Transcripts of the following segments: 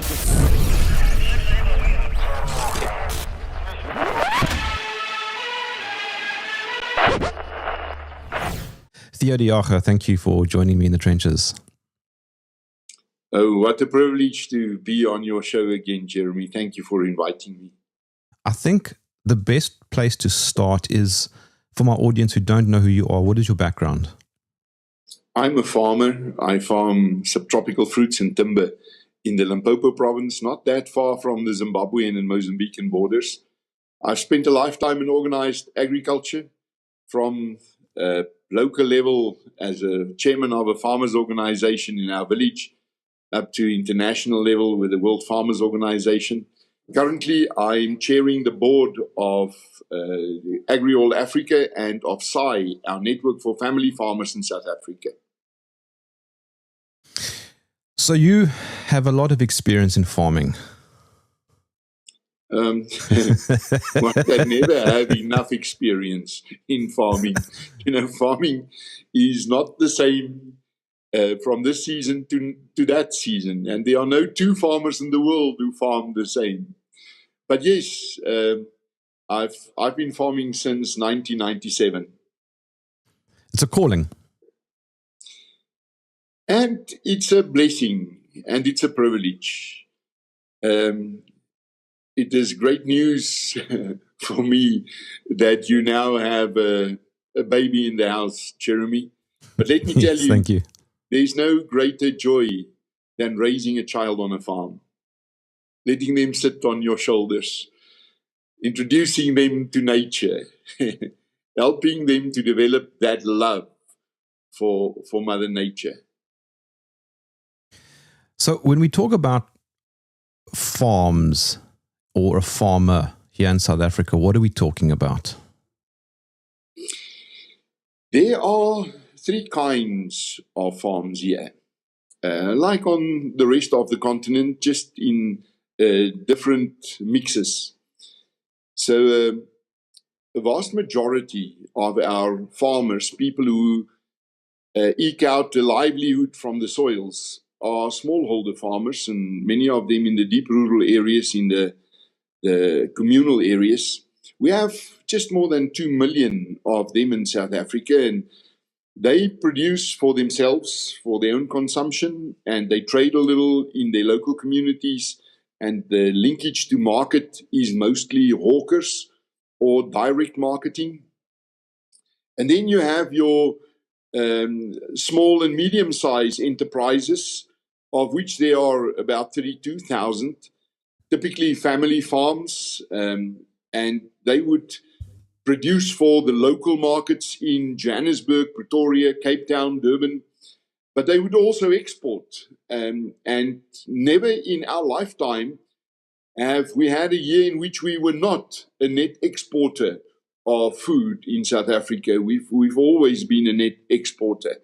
Theo de Jager, thank you for joining me in the trenches. Oh, what a privilege to be on your show again, Jeremy. Thank you for inviting me. I think the best place to start is, for my audience who don't know who you are, what is your background? I'm a farmer. I farm subtropical fruits and timber in the Limpopo province, not that far from the Zimbabwean and Mozambican borders. I've spent a lifetime in organized agriculture, from local level as a chairman of a farmers organization in our village, up to international level with the World Farmers Organization. Currently, I'm chairing the board of Agri-All Africa and of SAI, our network for family farmers in South Africa. So you have a lot of experience in farming. One can never have enough experience in farming. Farming is not the same from this season to that season. And there are no two farmers in the world who farm the same. But yes, I've been farming since 1997. It's a calling. And it's a blessing, and it's a privilege. It is great news for me that you now have a baby in the house, Jeremy. But let me tell you, thank you. There's no greater joy than raising a child on a farm, letting them sit on your shoulders, introducing them to nature, helping them to develop that love for Mother Nature. So when we talk about farms or a farmer here in South Africa, what are we talking about? There are three kinds of farms here, like on the rest of the continent, just in different mixes. So the vast majority of our farmers, people who eke out a livelihood from the soils, are smallholder farmers, and many of them in the deep rural areas, in the communal areas. We have just more than 2 million of them in South Africa, and they produce for themselves, for their own consumption, and they trade a little in their local communities, and the linkage to market is mostly hawkers or direct marketing. And then you have your small and medium-sized enterprises, of which there are about 32,000, typically family farms, and they would produce for the local markets in Johannesburg, Pretoria, Cape Town, Durban, but they would also export. And never in our lifetime have we had a year in which we were not a net exporter of food in South Africa. We've always been a net exporter.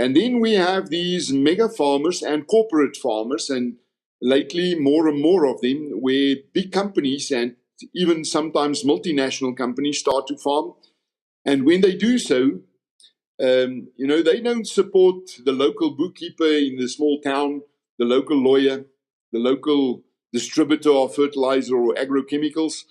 And then we have these mega farmers and corporate farmers, and lately more and more of them, where big companies and even sometimes multinational companies start to farm. And when they do so, they don't support the local bookkeeper in the small town, the local lawyer, the local distributor of fertilizer or agrochemicals.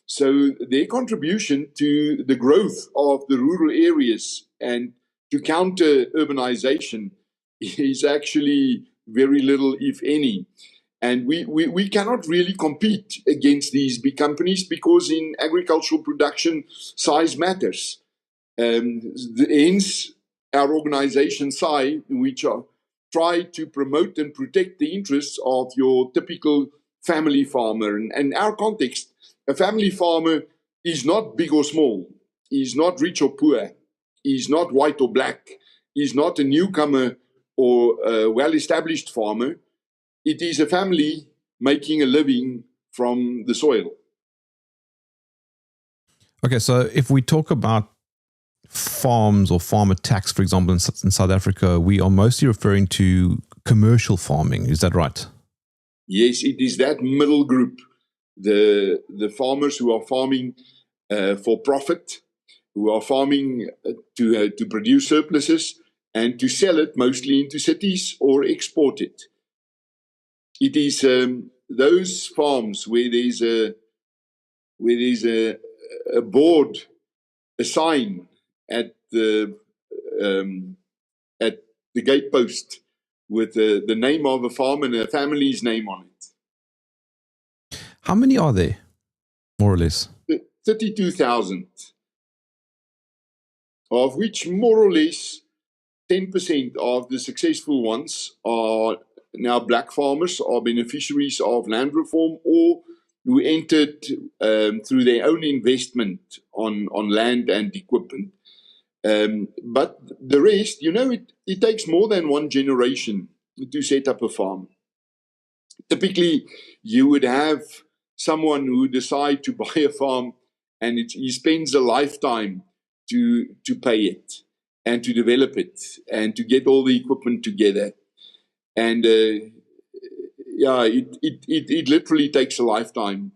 So their contribution to the growth of the rural areas and to counter urbanization is actually very little, if any. And we cannot really compete against these big companies, because in agricultural production, size matters. Hence, our organization, SAI, which try to promote and protect the interests of your typical family farmer. And in our context, a family farmer is not big or small, is not rich or poor, is not white or black, is not a newcomer or a well-established farmer. It is a family making a living from the soil. Okay, so if we talk about farms or farmer tax, for example, in South Africa, we are mostly referring to commercial farming. Is that right? Yes, it is that middle group, the farmers who are farming for profit, who are farming to produce surpluses and to sell it mostly into cities or export it. It is those farms where there's a board, a sign at the gatepost with the name of a farm and a family's name on it. How many are there, more or less? 32,000, of which more or less 10% of the successful ones are now black farmers, are beneficiaries of land reform, or who entered through their own investment on land and equipment. But the rest, it takes more than one generation to set up a farm. Typically, you would have someone who decide to buy a farm, and he spends a lifetime to pay it and to develop it and to get all the equipment together. And it literally takes a lifetime.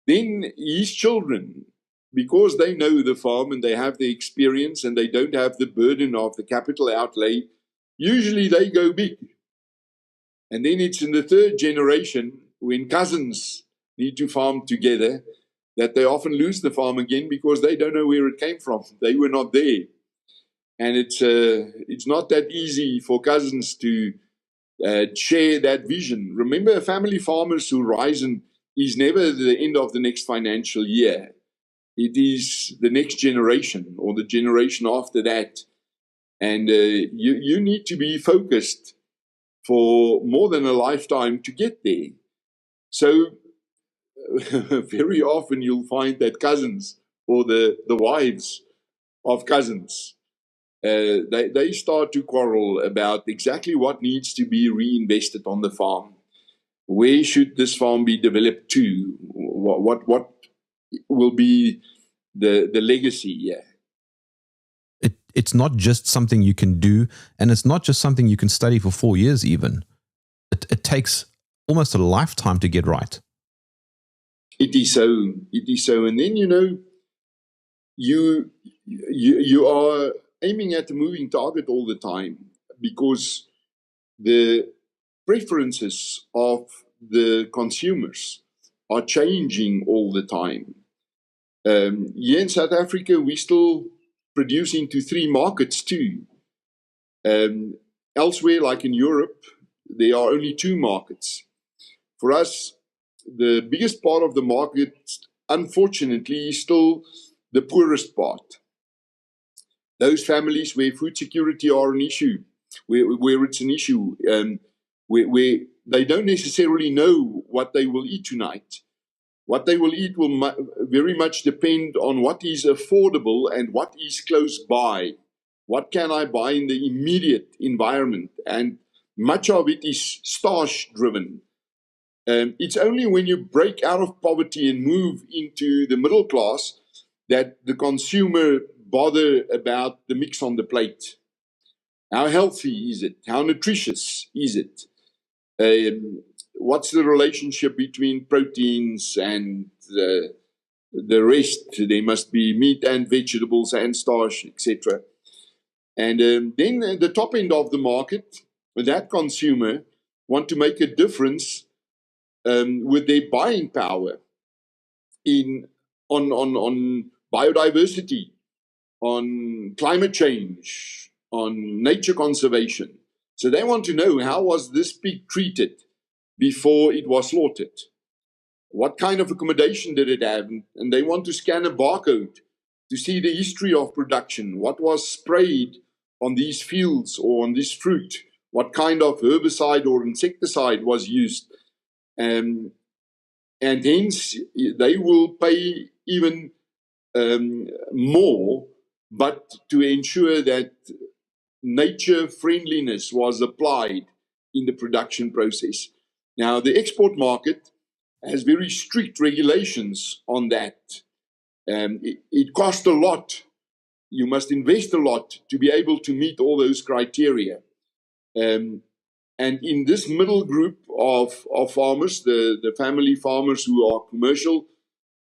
Then his children, because they know the farm and they have the experience and they don't have the burden of the capital outlay, usually they go big. And then it's in the third generation, when cousins need to farm together, that they often lose the farm again because they don't know where it came from. They were not there. And it's not that easy for cousins to share that vision. Remember, family farmers' horizon is never the end of the next financial year. It is the next generation or the generation after that. And you need to be focused for more than a lifetime to get there. So very often you'll find that cousins or the wives of cousins, they start to quarrel about exactly what needs to be reinvested on the farm. Where should this farm be developed to? What will be the legacy here? It's not just something you can do, and it's not just something you can study for 4 years even. It takes almost a lifetime to get right. It is so. It is so. And then, you are aiming at a moving target all the time, because the preferences of the consumers are changing all the time. Here in South Africa, we still produce into 3 markets too. Elsewhere, like in Europe, there are only 2 markets. For us, the biggest part of the market, unfortunately, is still the poorest part. Those families where food security are an issue, where it's an issue, where they don't necessarily know what they will eat tonight. What they will eat will very much depend on what is affordable and what is close by. What can I buy in the immediate environment? And much of it is starch-driven. It's only when you break out of poverty and move into the middle class that the consumer bother about the mix on the plate. How healthy is it? How nutritious is it? What's the relationship between proteins and the rest? There must be meat and vegetables and starch, etc. And then at the top end of the market, that consumer want to make a difference with their buying power on biodiversity, on climate change, on nature conservation. So they want to know, how was this pig treated before it was slaughtered? What kind of accommodation did it have? And they want to scan a barcode to see the history of production. What was sprayed on these fields or on this fruit? What kind of herbicide or insecticide was used? And hence, they will pay even more, but to ensure that nature friendliness was applied in the production process. Now, the export market has very strict regulations on that. It costs a lot. You must invest a lot to be able to meet all those criteria. And in this middle group of farmers, the family farmers who are commercial,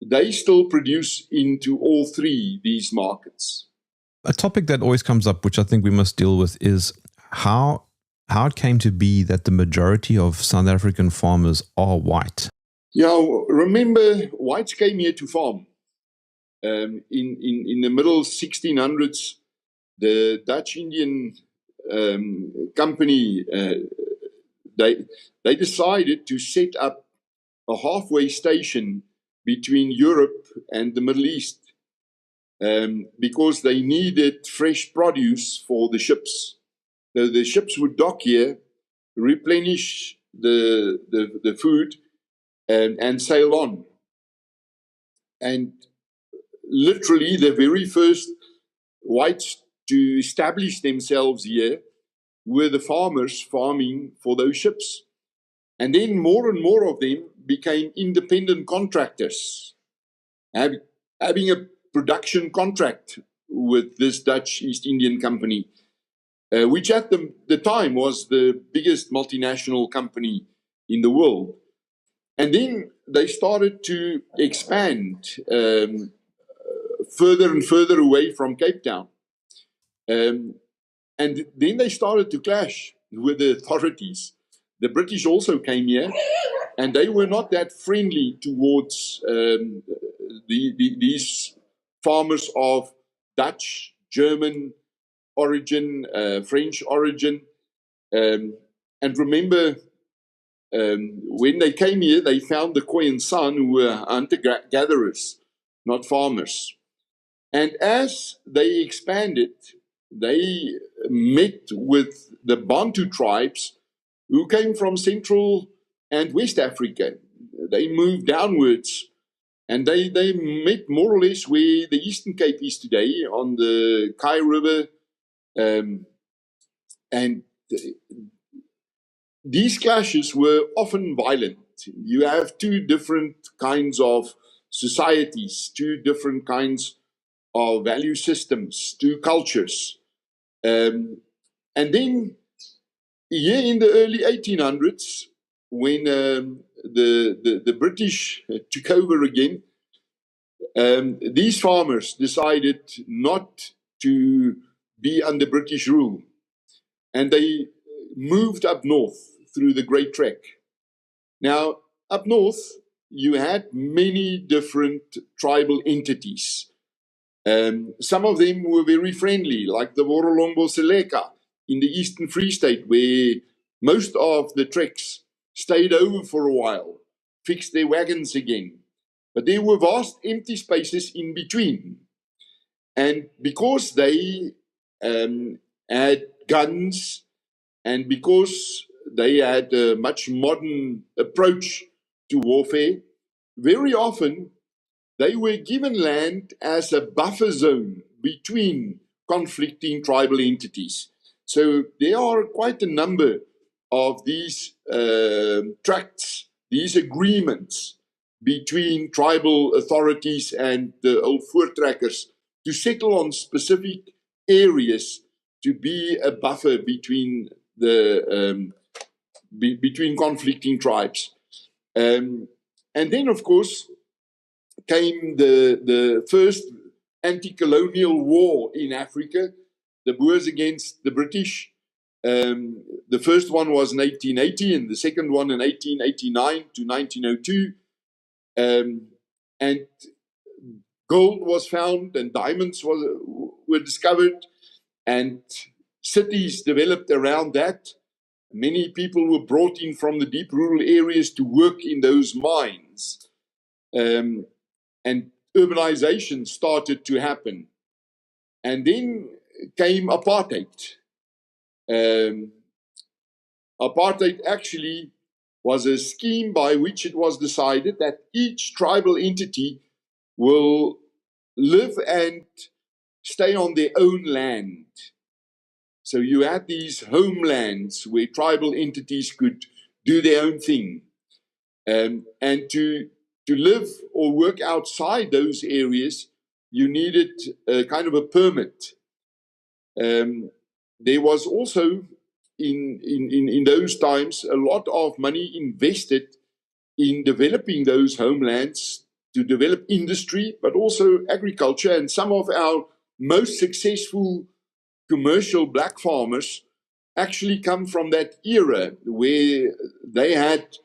they still produce into all 3 these markets. A topic that always comes up, which I think we must deal with, is how how it came to be that the majority of South African farmers are white. Yeah, remember, whites came here to farm. In the middle 1600s, the Dutch Indian company, they decided to set up a halfway station between Europe and the Middle East because they needed fresh produce for the ships. So the ships would dock here, replenish the food, and sail on. And literally, the very first whites to establish themselves here were the farmers farming for those ships. And then more and more of them became independent contractors, having a production contract with this Dutch East Indian Company, which at the time was the biggest multinational company in the world. And then they started to expand further and further away from Cape Town. And then they started to clash with the authorities. The British also came here, and they were not that friendly towards these farmers of Dutch, German origin, French origin. And remember, when they came here, they found the Khoisan, who were hunter-gatherers, not farmers. And as they expanded, they met with the Bantu tribes who came from Central and West Africa. They moved downwards, and they met more or less where the Eastern Cape is today, on the Kai River. And these clashes were often violent. You have two different kinds of societies, two different kinds of value systems, two cultures. And then here in the early 1800s, when the British took over again, these farmers decided not to be under British rule. And they moved up north through the Great Trek. Now, up north, you had many different tribal entities. Some of them were very friendly, like the Vorolombo Seleka in the Eastern Free State, where most of the Treks stayed over for a while, fixed their wagons again. But there were vast empty spaces in between. And because they had guns, and because they had a much modern approach to warfare, very often they were given land as a buffer zone between conflicting tribal entities. So there are quite a number of these tracts, these agreements between tribal authorities and the old voortrekkers to settle on specific areas to be a buffer between between conflicting tribes. And then, of course, came the first anti-colonial war in Africa, the Boers against the British. The first one was in 1880 and the second one in 1889 to 1902. And gold was found and diamonds were discovered, and cities developed around that. Many people were brought in from the deep rural areas to work in those mines. And urbanization started to happen. And then came apartheid. Apartheid actually was a scheme by which it was decided that each tribal entity will live and stay on their own land. So you had these homelands where tribal entities could do their own thing. And to live or work outside those areas, you needed a kind of a permit. There was also, in those times, a lot of money invested in developing those homelands to develop industry, but also agriculture. And some of our most successful commercial black farmers actually come from that era where they had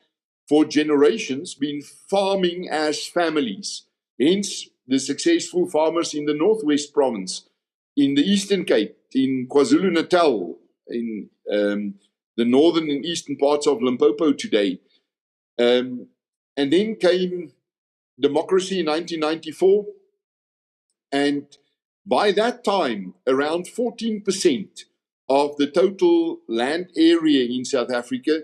for generations been farming as families. Hence, the successful farmers in the Northwest Province, in the Eastern Cape, in KwaZulu-Natal, in the northern and eastern parts of Limpopo today. And then came democracy in 1994. And by that time, around 14% of the total land area in South Africa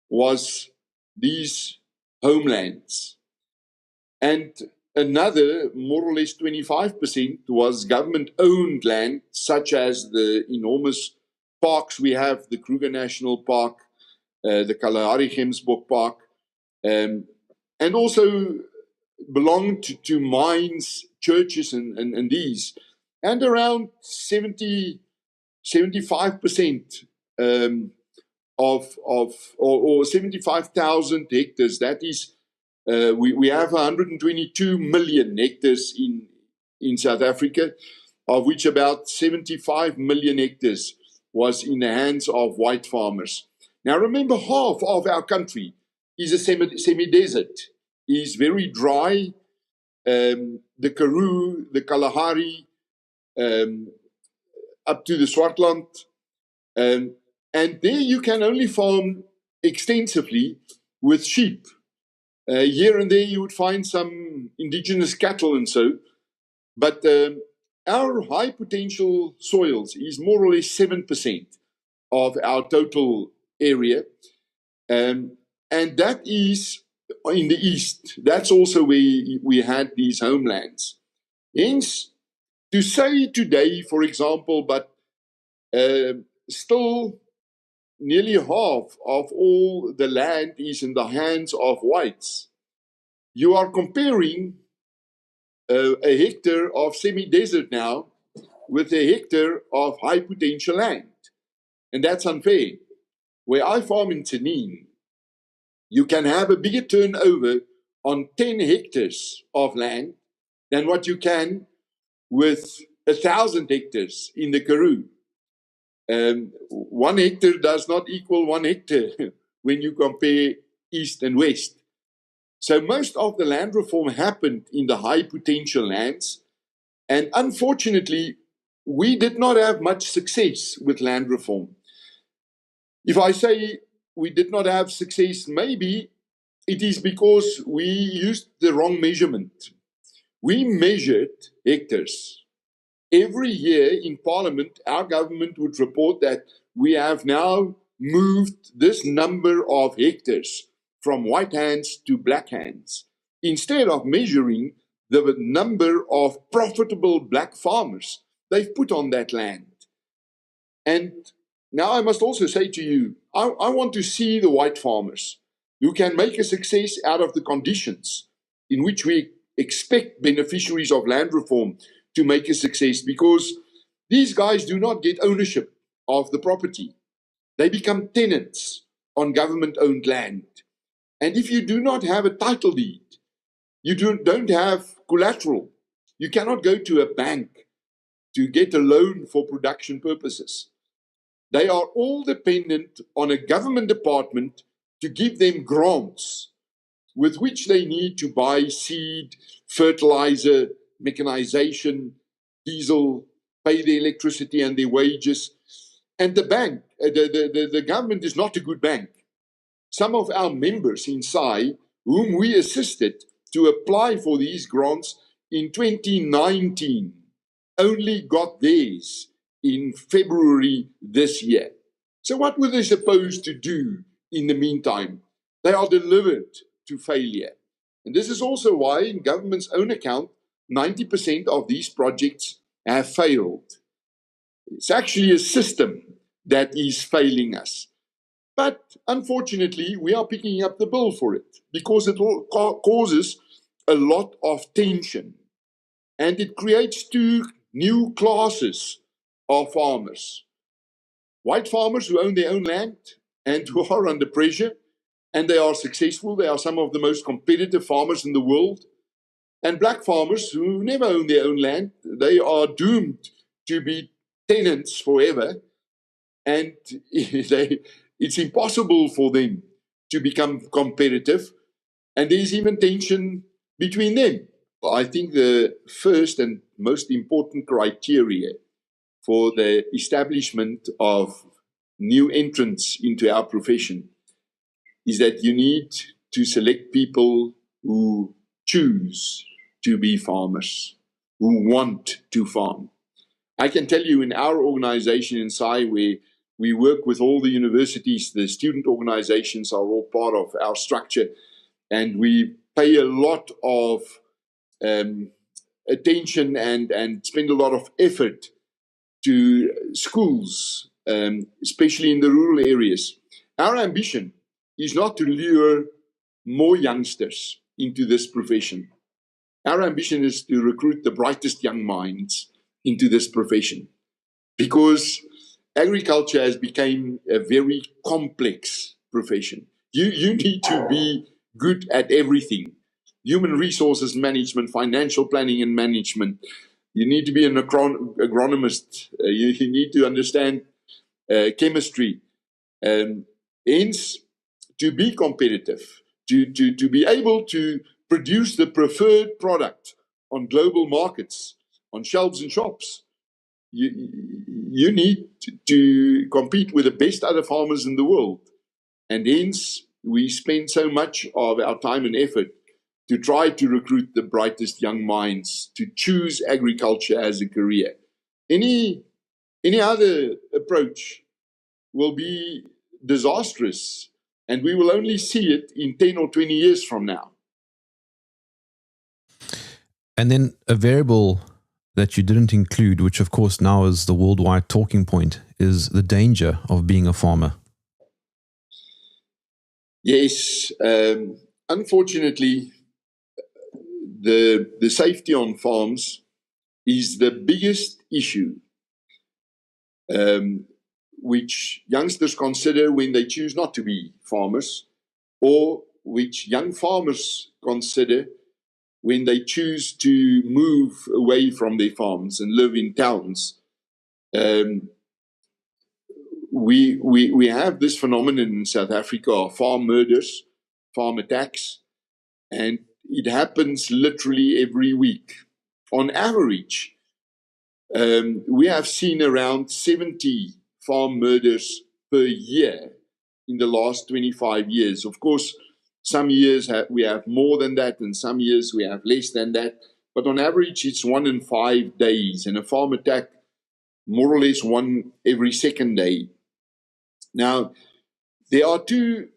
was these homelands. And another, more or less 25%, was government-owned land, such as the enormous parks we have, the Kruger National Park, the Kalahari Gemsbok Park, and also belonged to mines, churches, and these. And around 75% or 75,000 hectares. That is, we have 122 million hectares in South Africa, of which about 75 million hectares was in the hands of white farmers. Now remember, half of our country is a semi-desert, is very dry. The Karoo, the Kalahari, up to the Swartland, and there you can only farm extensively with sheep. Here and there you would find some indigenous cattle and so, but our high potential soils is more or less 7% of our total area, and that is in the east. That's also where we had these homelands. Hence, to say today, for example, but still nearly half of all the land is in the hands of whites. You are comparing a hectare of semi-desert now with a hectare of high potential land. And that's unfair. Where I farm in Tsenin, you can have a bigger turnover on 10 hectares of land than what you can with 1,000 hectares in the Karoo. 1 hectare does not equal 1 hectare when you compare east and west. So most of the land reform happened in the high potential lands. And unfortunately, we did not have much success with land reform. If I say we did not have success, maybe it is because we used the wrong measurement. We measured hectares. Every year in Parliament, our government would report that we have now moved this number of hectares from white hands to black hands, instead of measuring the number of profitable black farmers they've put on that land. And now I must also say to you, I want to see the white farmers who can make a success out of the conditions in which we expect beneficiaries of land reform to make a success, because these guys do not get ownership of the property. They become tenants on government-owned land. And if you do not have a title deed, you don't have collateral, you cannot go to a bank to get a loan for production purposes. They are all dependent on a government department to give them grants with which they need to buy seed, fertilizer, mechanization, diesel, pay the electricity and their wages. And the bank, the government is not a good bank. Some of our members in SAI, whom we assisted to apply for these grants in 2019, only got theirs in February this year. So what were they supposed to do in the meantime? They are delivered to failure. And this is also why, in government's own account, 90% of these projects have failed. It's actually a system that is failing us. But unfortunately, we are picking up the bill for it because it causes a lot of tension. And it creates two new classes of farmers. White farmers who own their own land and who are under pressure, and they are successful. They are some of the most competitive farmers in the world. And black farmers who never own their own land, they are doomed to be tenants forever. and it's impossible for them to become competitive, and there's even tension between them. I think the first and most important criteria for the establishment of new entrants into our profession is that you need to select people who choose to be farmers, who want to farm. I can tell you in our organization in SAI, where we work with all the universities, the student organizations are all part of our structure, and we pay a lot of attention and spend a lot of effort to schools, especially in the rural areas. Our ambition is not to lure more youngsters into this profession. Our ambition is to recruit the brightest young minds into this profession, because agriculture has become a very complex profession. You need to be good at everything: human resources management, financial planning and management. You need to be an agronomist. You need to understand chemistry. Hence, to be competitive, to be able to produce the preferred product on global markets, on shelves and shops, you need to compete with the best other farmers in the world. And hence, we spend so much of our time and effort to try to recruit the brightest young minds to choose agriculture as a career. Any other approach will be disastrous, and we will only see it in 10 or 20 years from now. And then a variable that you didn't include, which of course now is the worldwide talking point, is the danger of being a farmer. Yes, unfortunately, the safety on farms is the biggest issue which youngsters consider when they choose not to be farmers, or which young farmers consider when they choose to move away from their farms and live in towns. We have this phenomenon in South Africa of farm murders, farm attacks, and it happens literally every week. On average, we have seen around 70 farm murders per year in the last 25 years. Of course, some years we have more than that, and some years we have less than that. But on average, it's 1 in 5 days, and a farm attack more or less 1 every second day. Now, there are two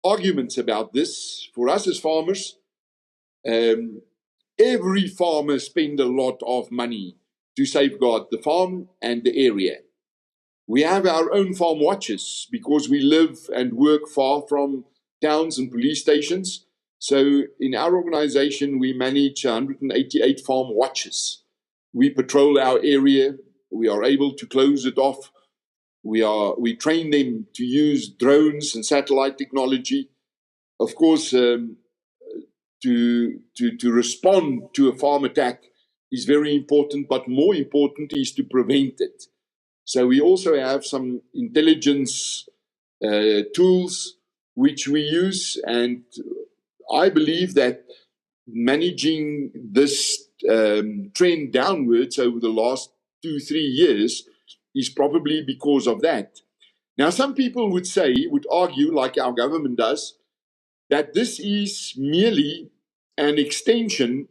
arguments about this. For us as farmers, every farmer spends a lot of money to safeguard the farm and the area. We have our own farm watches because we live and work far from towns and police stations. So in our organization, we manage 188 farm watches. We patrol our area. We are able to close it off. We train them to use drones and satellite technology. Of course, to respond to a farm attack is very important, but more important is to prevent it. So we also have some intelligence tools which we use, and I believe that managing this trend downwards over the last 2-3 years is probably because of that. Now, some people would argue, like our government does, that this is merely an extension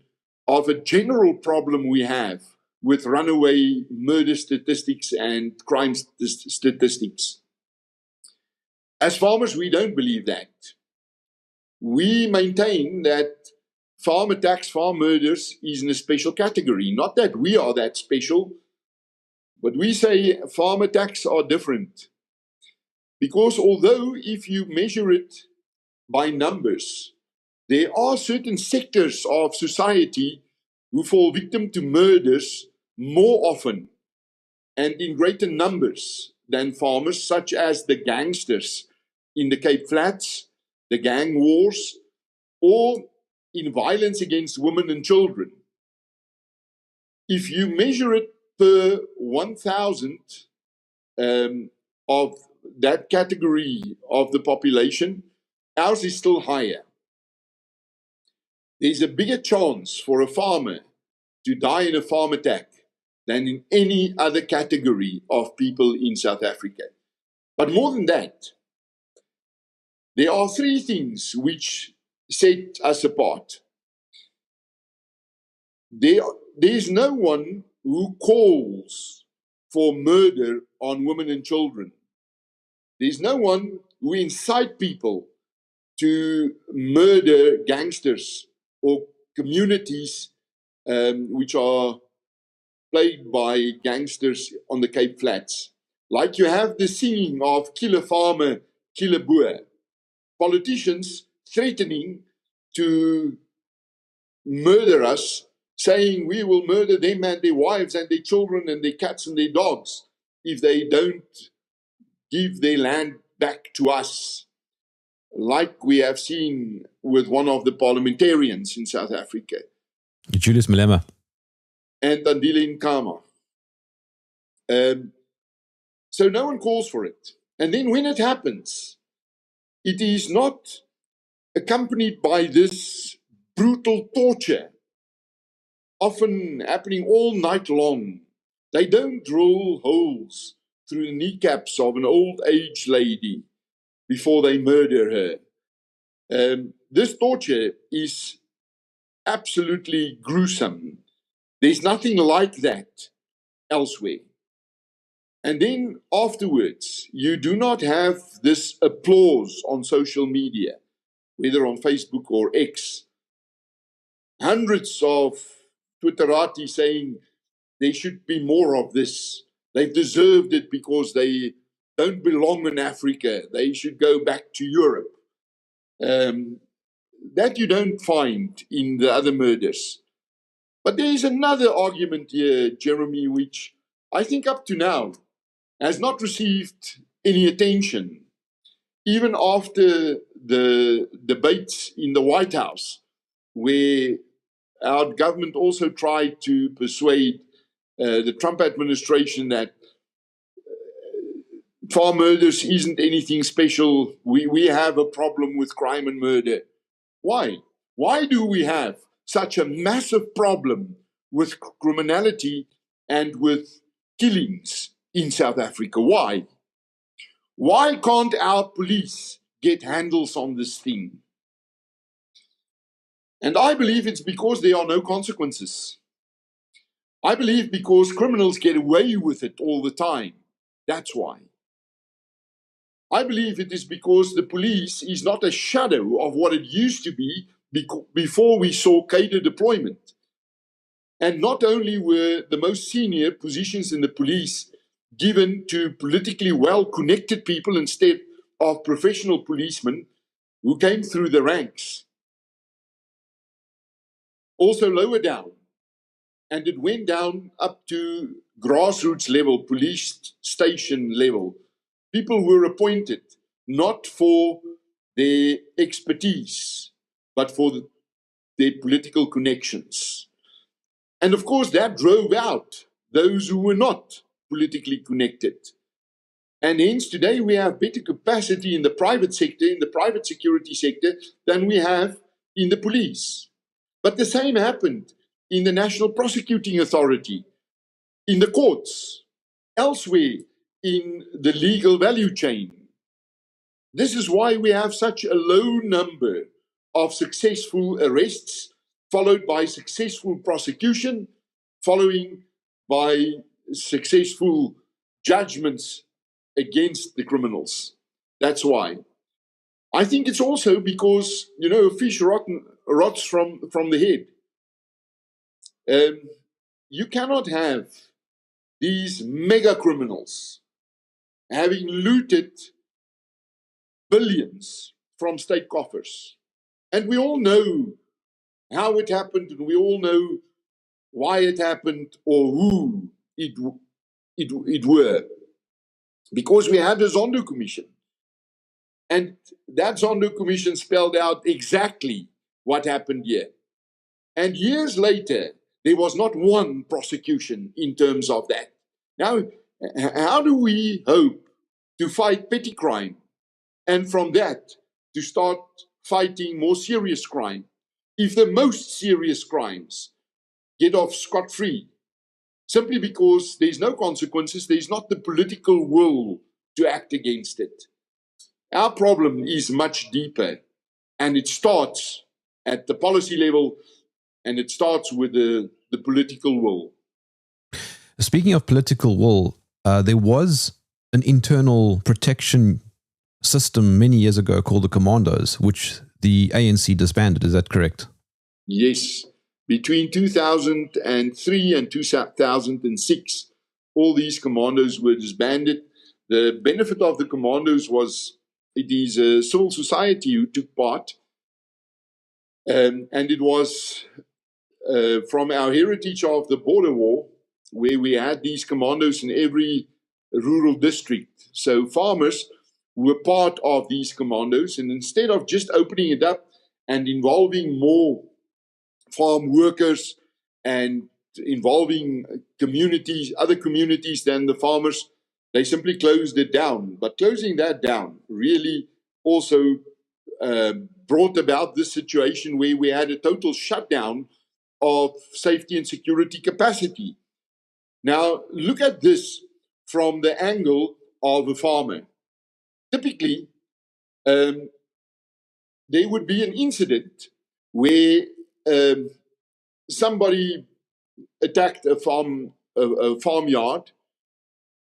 of a general problem we have with runaway murder statistics and crime statistics. As farmers, we don't believe that. We maintain that farm attacks, farm murders is in a special category. Not that we are that special, but we say farm attacks are different. Because although if you measure it by numbers, there are certain sectors of society who fall victim to murders more often and in greater numbers than farmers, such as the gangsters in the Cape Flats, the gang wars, or in violence against women and children. If you measure it per 1,000 of that category of the population, ours is still higher. There's a bigger chance for a farmer to die in a farm attack than in any other category of people in South Africa. But more than that, there are three things which set us apart. There's no one who calls for murder on women and children. There's no one who incite people to murder gangsters or communities which are plagued by gangsters on the Cape Flats. Like you have the singing of kill a farmer, kill a boer. Politicians threatening to murder us, saying we will murder them and their wives and their children and their cats and their dogs if they don't give their land back to us, like we have seen with one of the parliamentarians in South Africa. Julius Malema. And Andile Nkama. So no one calls for it. And then when it happens, it is not accompanied by this brutal torture, often happening all night long. They don't drill holes through the kneecaps of an old age lady before they murder her. This torture is absolutely gruesome. There's nothing like that elsewhere. And then afterwards, you do not have this applause on social media, whether on Facebook or X. Hundreds of Twitterati saying there should be more of this. They've deserved it because they don't belong in Africa. They should go back to Europe. That you don't find in the other murders. But there is another argument here, Jeremy, which I think up to now has not received any attention, even after the debates in the White House, where our government also tried to persuade the Trump administration that farm murders isn't anything special. We have a problem with crime and murder. Why? Why do we have such a massive problem with criminality and with killings in South Africa? Why? Why can't our police get handles on this thing? And I believe it's because there are no consequences. I believe because criminals get away with it all the time. That's why. I believe it is because the police is not a shadow of what it used to be before we saw cadre deployment. And not only were the most senior positions in the police given to politically well-connected people instead of professional policemen who came through the ranks. Also lower down, and it went down up to grassroots level, police station level. People were appointed not for their expertise, but for their political connections. And of course, that drove out those who were not politically connected. And hence, today we have better capacity in the private sector, in the private security sector, than we have in the police. But the same happened in the National Prosecuting Authority, in the courts, elsewhere in the legal value chain. This is why we have such a low number of successful arrests, followed by successful prosecution, following by successful judgments against the criminals. That's why. I think it's also because, a fish rots from the head. You cannot have these mega criminals having looted billions from state coffers. And we all know how it happened, and we all know why it happened or who it were. Because we had a Zondo Commission. And that Zondo Commission spelled out exactly what happened here. And years later, there was not one prosecution in terms of that. Now, how do we hope to fight petty crime, and from that to start fighting more serious crime. If the most serious crimes get off scot-free, simply because there's no consequences, there's not the political will to act against it. Our problem is much deeper, and it starts at the policy level, and it starts with the political will. Speaking of political will, there was an internal protection system many years ago called the Commandos, which the ANC disbanded. Is that correct? Yes. Between 2003 and 2006, all these commandos were disbanded. The benefit of the commandos was it is a civil society who took part, and it was from our heritage of the border war, where we had these commandos in every rural district. So farmers were part of these commandos, and instead of just opening it up and involving more farm workers and involving communities, other communities than the farmers, they simply closed it down. But closing that down really also brought about this situation where we had a total shutdown of safety and security capacity. Now, look at this from the angle of a farmer. Typically, there would be an incident where somebody attacked a farmyard,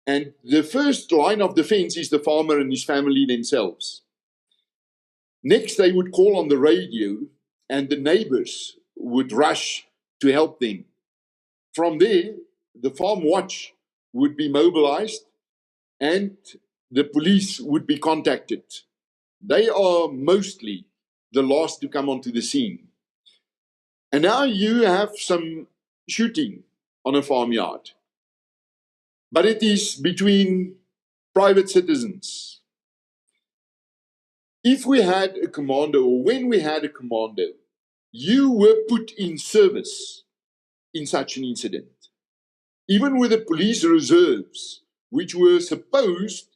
and the first line of defense is the farmer and his family themselves. Next, they would call on the radio, and the neighbors would rush to help them. From there, the farm watch would be mobilized, and the police would be contacted. They are mostly the last to come onto the scene. And now you have some shooting on a farmyard, but it is between private citizens. If we had a commando, or when we had a commando, you were put in service in such an incident. Even with the police reserves, which were supposed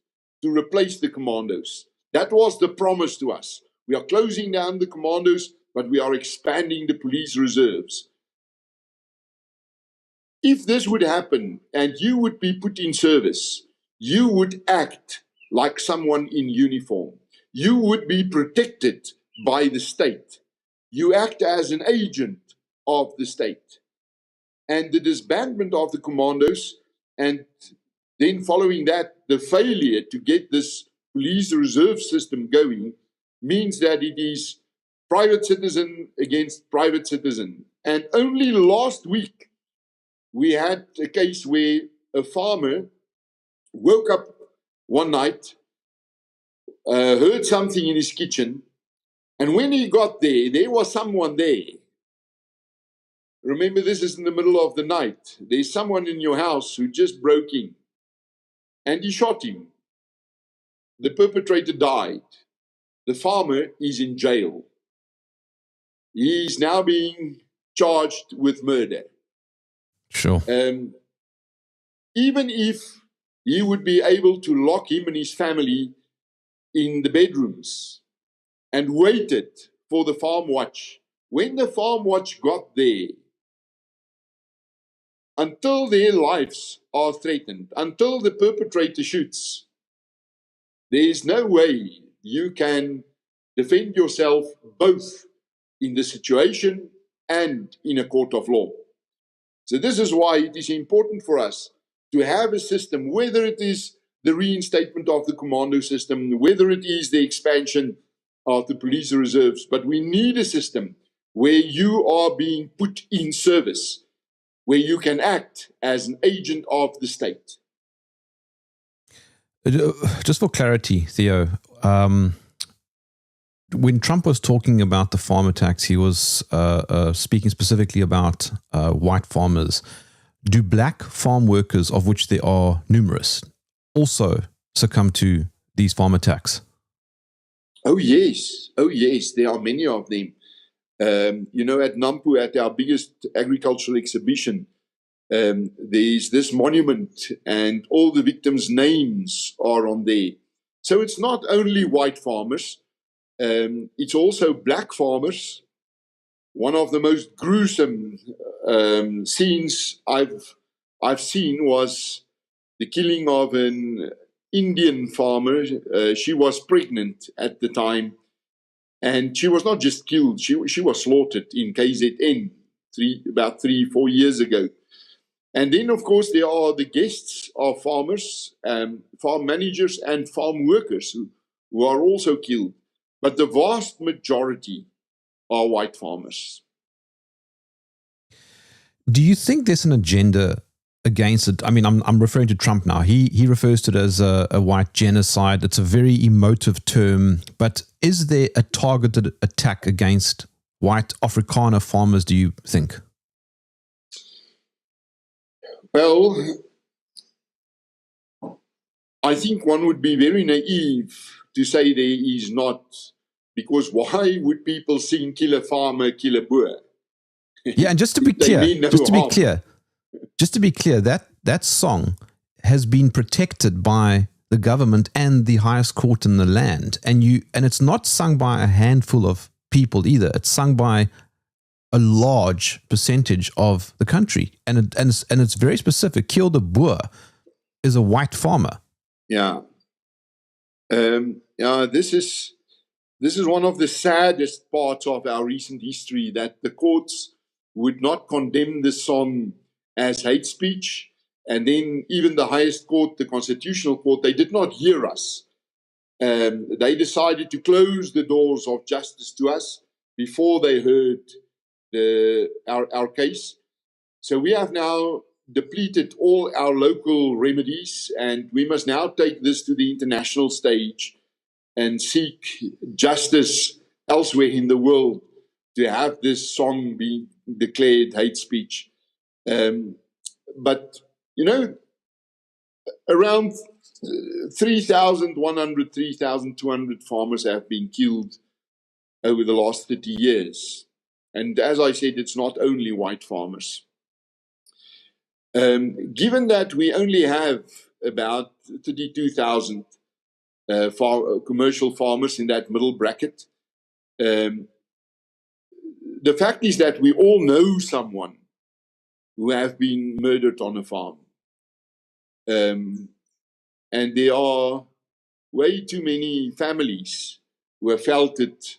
to replace the commandos. That was the promise to us. We are closing down the commandos, but we are expanding the police reserves. If this would happen and you would be put in service, you would act like someone in uniform. You would be protected by the state. You act as an agent of the state. And the disbandment of the commandos, and then following that, the failure to get this police reserve system going, means that it is private citizen against private citizen. And only last week, we had a case where a farmer woke up one night, heard something in his kitchen, and when he got there, there was someone there. Remember, this is in the middle of the night. There's someone in your house who just broke in, and he shot him. The perpetrator died. The farmer is in jail. He is now being charged with murder. Sure. Even if he would be able to lock him and his family in the bedrooms and waited for the farm watch, when the farm watch got there, until their lives are threatened, until the perpetrator shoots, there is no way you can defend yourself both in the situation and in a court of law. So this is why it is important for us to have a system, whether it is the reinstatement of the commando system, whether it is the expansion of the police reserves, but we need a system where you are being put in service, where you can act as an agent of the state. Just for clarity, Theo, when Trump was talking about the farm attacks, he was speaking specifically about white farmers. Do black farm workers, of which there are numerous, also succumb to these farm attacks? Oh yes, there are many of them. At Nampo, at our biggest agricultural exhibition, there's this monument and all the victims' names are on there. So it's not only white farmers, it's also black farmers. One of the most gruesome scenes I've seen was the killing of an Indian farmer. She was pregnant at the time, and she was not just killed; she was slaughtered in KZN about 3-4 years ago. And then, of course, there are the guests of farmers, farm managers, and farm workers who are also killed. But the vast majority are white farmers. Do you think there's an agenda against it? I mean, I'm referring to Trump now. He refers to it as a white genocide. It's a very emotive term. But is there a targeted attack against white Afrikaner farmers, do you think? Well, I think one would be very naive to say there is not, because why would people sing "Kill a farmer, kill a boer"? Yeah, and just to be clear, that song has been protected by the government and the highest court in the land, and it's not sung by a handful of people either. It's sung by a large percentage of the country, and it's very specific. Kill the boer is a white farmer. Yeah, this is one of the saddest parts of our recent history, that the courts would not condemn this song as hate speech, and then even the highest court, the Constitutional Court, they did not hear us. They decided to close the doors of justice to us before they heard our case. So we have now depleted all our local remedies, and we must now take this to the international stage and seek justice elsewhere in the world to have this song be declared hate speech. But, around 3,100, 3,200 farmers have been killed over the last 30 years. And as I said, it's not only white farmers. Given that we only have about 32,000 commercial farmers in that middle bracket, the fact is that we all know someone who have been murdered on a farm. And there are way too many families who have felt it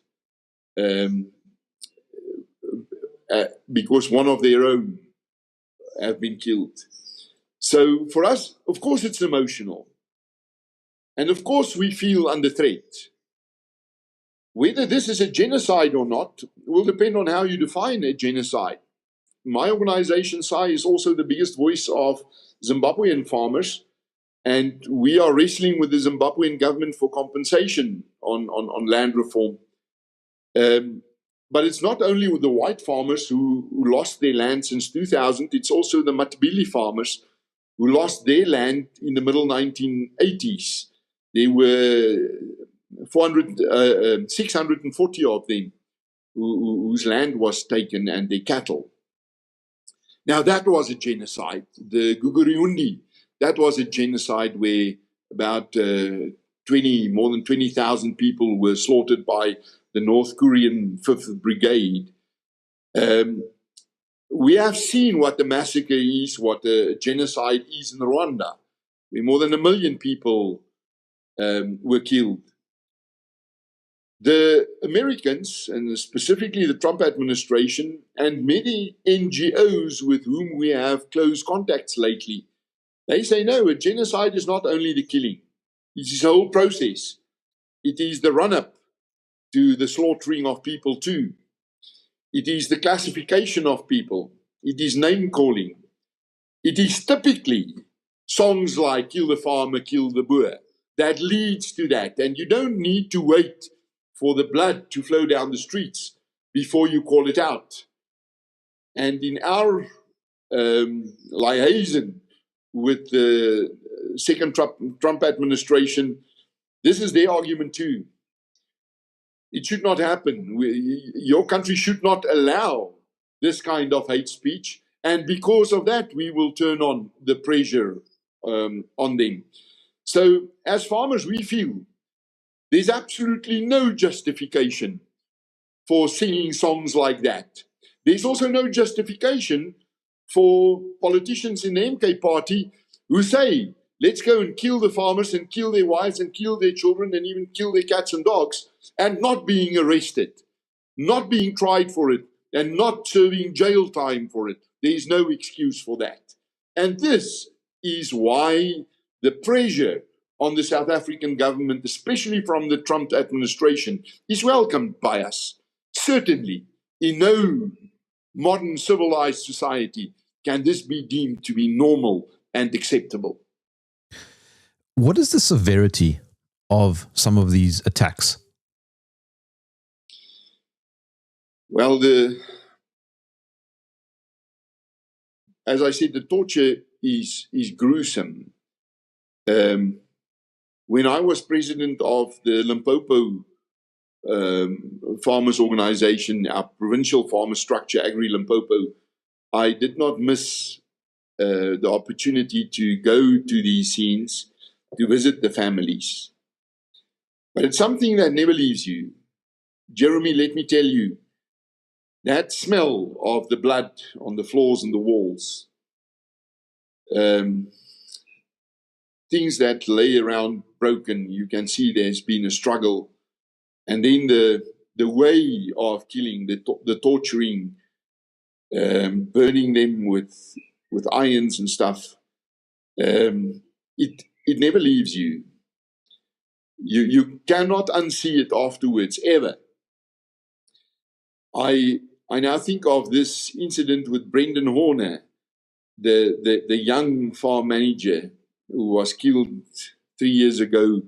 because one of their own have been killed. So for us, of course, it's emotional. And of course, we feel under threat. Whether this is a genocide or not will depend on how you define a genocide. My organization, SAI, is also the biggest voice of Zimbabwean farmers, and we are wrestling with the Zimbabwean government for compensation on land reform. But it's not only with the white farmers who lost their land since 2000, it's also the Matabele farmers who lost their land in the middle 1980s. There were 640 of them whose land was taken, and their cattle. Now, that was a genocide. The Guguriundi, that was a genocide where about more than 20,000 people were slaughtered by the North Korean 5th Brigade. We have seen what the massacre is, what the genocide is in Rwanda, where more than 1 million people were killed. The Americans, and specifically the Trump administration, and many NGOs with whom we have close contacts lately, they say, no, a genocide is not only the killing. It is a whole process. It is the run-up to the slaughtering of people too. It is the classification of people. It is name-calling. It is typically songs like "Kill the Farmer, Kill the Boer" that leads to that. And you don't need to wait for the blood to flow down the streets before you call it out. And in our liaison with the second Trump administration, this is their argument too. It should not happen. Your country should not allow this kind of hate speech. And because of that, we will turn on the pressure on them. So as farmers, we feel There's absolutely no justification for singing songs like that. There's also no justification for politicians in the MK party who say, let's go and kill the farmers and kill their wives and kill their children and even kill their cats and dogs, and not being arrested, not being tried for it, and not serving jail time for it. There is no excuse for that. And this is why the pressure on the South African government, especially from the Trump administration, is welcomed by us. Certainly, in no modern civilized society can this be deemed to be normal and acceptable. What is the severity of some of these attacks? Well, as I said, the torture is gruesome. When I was president of the Limpopo farmers organization, our provincial farmer structure, Agri Limpopo, I did not miss the opportunity to go to these scenes, to visit the families. But it's something that never leaves you. Jeremy, let me tell you, that smell of the blood on the floors and the walls, things that lay around broken, you can see there's been a struggle. And then the way of killing, the torturing, burning them with irons and stuff, it never leaves you. You cannot unsee it afterwards, ever. I now think of this incident with Brendan Horner, the young farm manager who was killed 3 years ago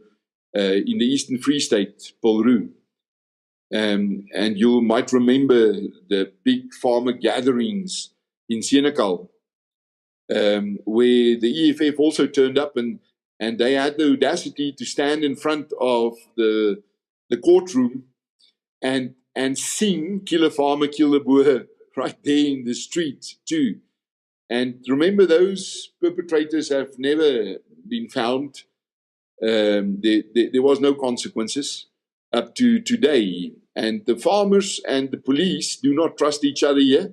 in the Eastern Free State, Polru. And you might remember the big farmer gatherings in Senekal, where the EFF also turned up, and they had the audacity to stand in front of the courtroom and sing "Kill a Farmer, Kill a Boer" right there in the street too. And remember, those perpetrators have never been found. There was no consequences up to today. And the farmers and the police do not trust each other here.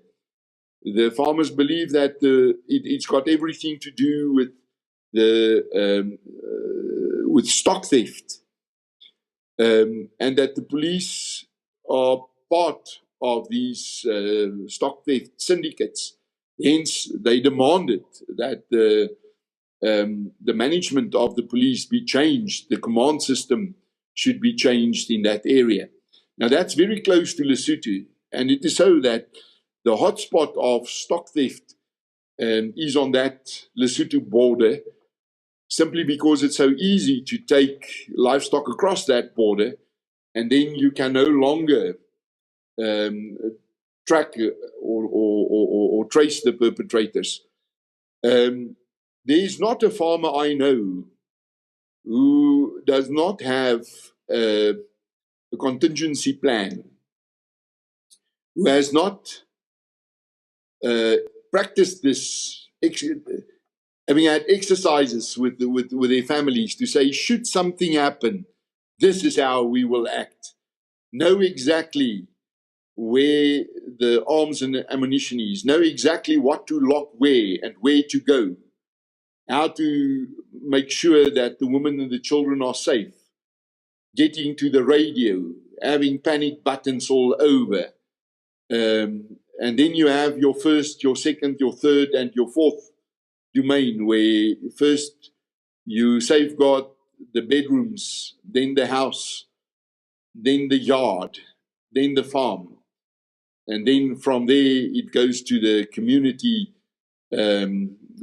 The farmers believe that it's got everything to do with stock theft, and that the police are part of these stock theft syndicates. Hence, they demanded that the management of the police be changed. The command system should be changed in that area. Now, that's very close to Lesotho, and it is so that the hotspot of stock theft is on that Lesotho border, simply because it's so easy to take livestock across that border, and then you can no longer track or trace the perpetrators. There is not a farmer I know who does not have a contingency plan, who has not practiced this, having had exercises with their families to say, should something happen, this is how we will act. Know exactly where the arms and ammunition is, know exactly what to lock where and where to go, how to make sure that the women and the children are safe, getting to the radio, having panic buttons all over. And then you have your first, your second, your third, and your fourth domain, where first you safeguard the bedrooms, then the house, then the yard, then the farm. And then from there, it goes to the community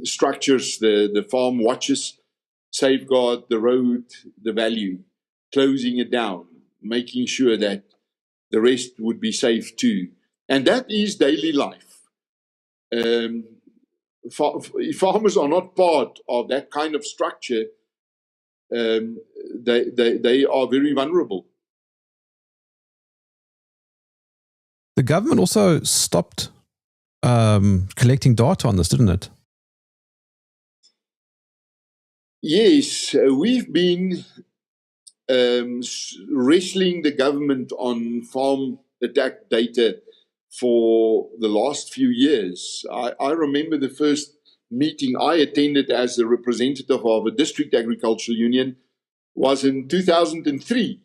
structures, the farm watches, safeguard the road, the value, closing it down, making sure that the rest would be safe too. And that is daily life. If farmers are not part of that kind of structure, they are very vulnerable. The government also stopped collecting data on this, didn't it? Yes, we've been wrestling the government on farm attack data for the last few years. I remember the first meeting I attended as a representative of a district agricultural union was in 2003,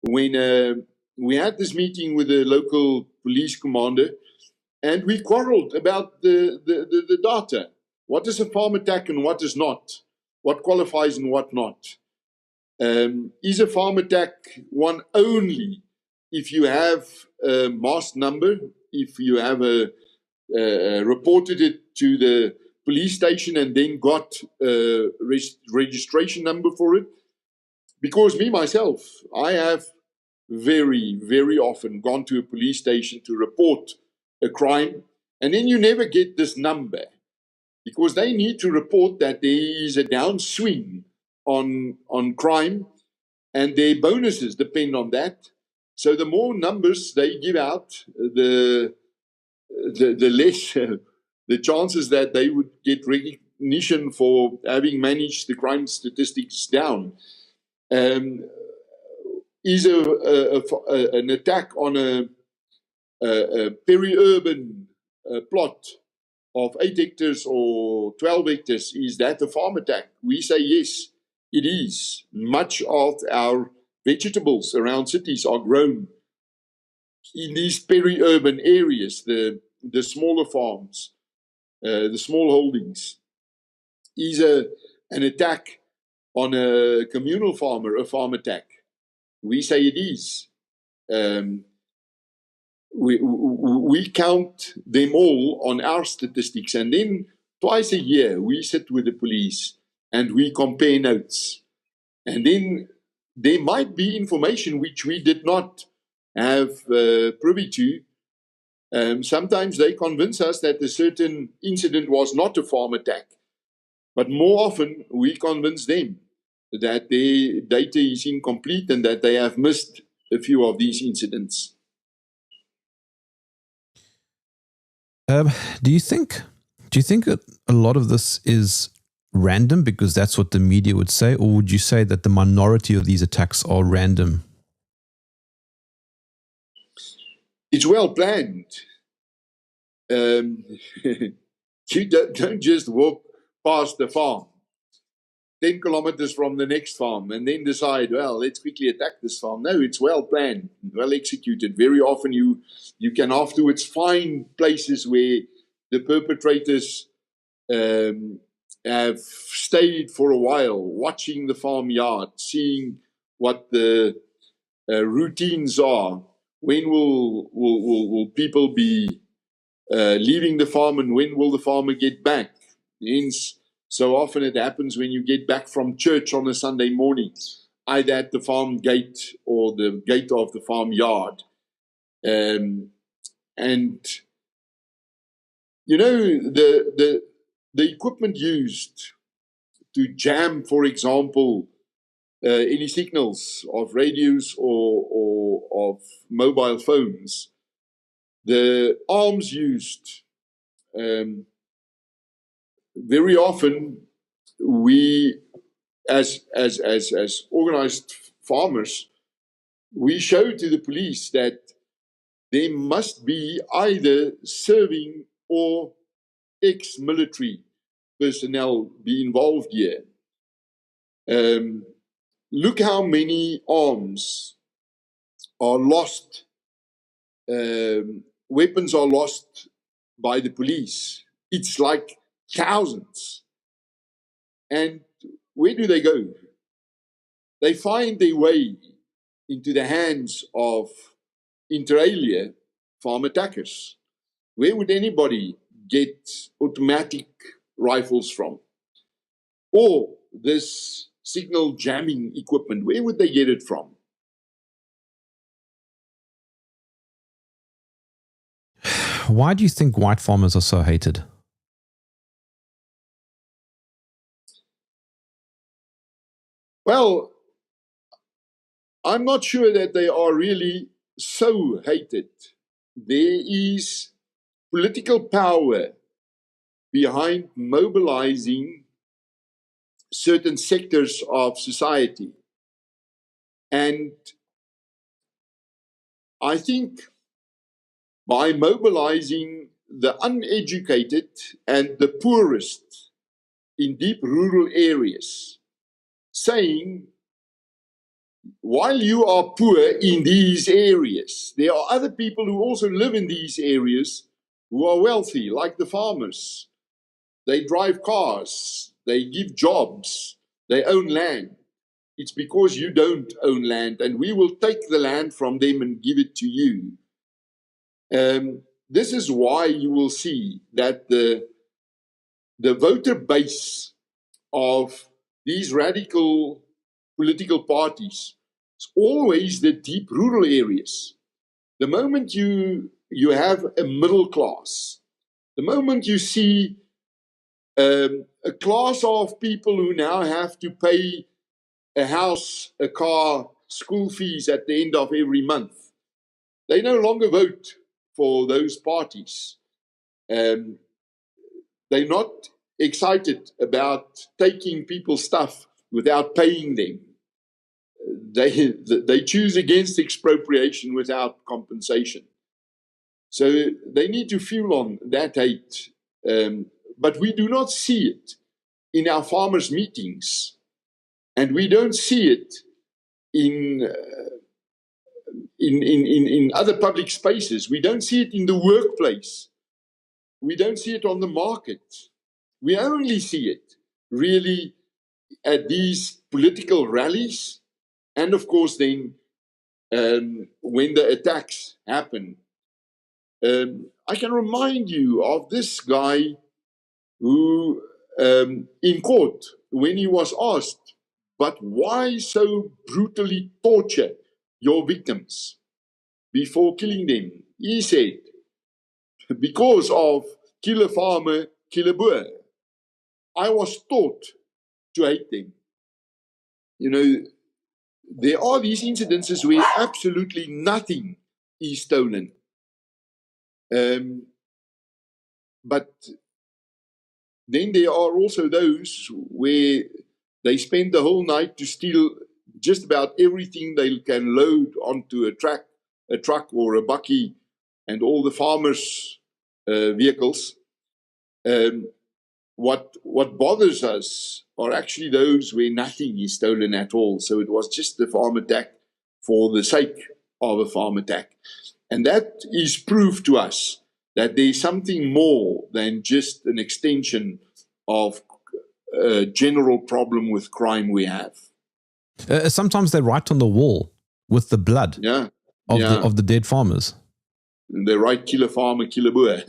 when we had this meeting with the local police commander, and we quarreled about the data. What is a farm attack and what is not? What qualifies and what not? Is a farm attack one only if you have a mass number, if you have reported it to the police station and then got a registration number for it? Because me, myself, I have very, very often gone to a police station to report a crime, and then you never get this number because they need to report that there is a downswing on crime, and their bonuses depend on that. So the more numbers they give out, the less the chances that they would get recognition for having managed the crime statistics down. Is an attack on a peri-urban plot of 8 hectares or 12 hectares, is that a farm attack? We say yes, it is. Much of our vegetables around cities are grown in these peri-urban areas, the smaller farms, the small holdings. Is an attack on a communal farmer a farm attack? We say it is. We count them all on our statistics, and then twice a year we sit with the police and we compare notes. And then there might be information which we did not have privy to. Sometimes they convince us that a certain incident was not a farm attack, but more often we convince them that their data is incomplete and that they have missed a few of these incidents. Do you think that a lot of this is random because that's what the media would say, or would you say that the minority of these attacks are random? It's well planned. You don't just walk past the farm 10 kilometers from the next farm and then decide, well, let's quickly attack this farm. No, it's well planned, well executed. Very often you can afterwards find places where the perpetrators have stayed for a while, watching the farmyard, seeing what the routines are. When will people be leaving the farm, and when will the farmer get back? Hence, so often it happens when you get back from church on a Sunday morning, either at the farm gate or the gate of the farmyard. And you know, the equipment used to jam, for example, any signals of radios or of mobile phones, the arms used, very often we, as organized farmers, we show to the police that there must be either serving or ex-military personnel be involved here. Look how many arms are lost, weapons are lost by the police. It's like thousands. And where do they go? They find their way into the hands of, inter alia, farm attackers. Where would anybody get automatic rifles from? Or this signal jamming equipment, where would they get it from? Why do you think white farmers are so hated? Well, I'm not sure that they are really so hated. There is political power behind mobilizing certain sectors of society. And I think by mobilizing the uneducated and the poorest in deep rural areas, saying, while you are poor in these areas, there are other people who also live in these areas who are wealthy, like the farmers. They drive cars, they give jobs, they own land. It's because you don't own land, and we will take the land from them and give it to you. This is why you will see that the voter base of these radical political parties is always the deep rural areas. The moment you have a middle class, the moment you see a class of people who now have to pay a house, a car, school fees at the end of every month, they no longer vote for those parties. They're not excited about taking people's stuff without paying them. They choose against expropriation without compensation. So they need to fuel on that hate. But we do not see it in our farmers' meetings. And we don't see it in other public spaces. We don't see it in the workplace. We don't see it on the market. We only see it really at these political rallies. And of course, then when the attacks happen, I can remind you of this guy who, in court, when he was asked, but why so brutally torture your victims before killing them? He said, because of kill a farmer, kill a boer. I was taught to hate them. You know, there are these incidences where absolutely nothing is stolen. But then there are also those where they spend the whole night to steal just about everything they can load onto a truck or a bakkie, and all the farmers' vehicles. What bothers us are actually those where nothing is stolen at all. So it was just the farm attack for the sake of a farm attack. And that is proof to us that there's something more than just an extension of a general problem with crime we have. Sometimes they write on the wall with the blood of the dead farmers. They write kill a farmer, kill a boer.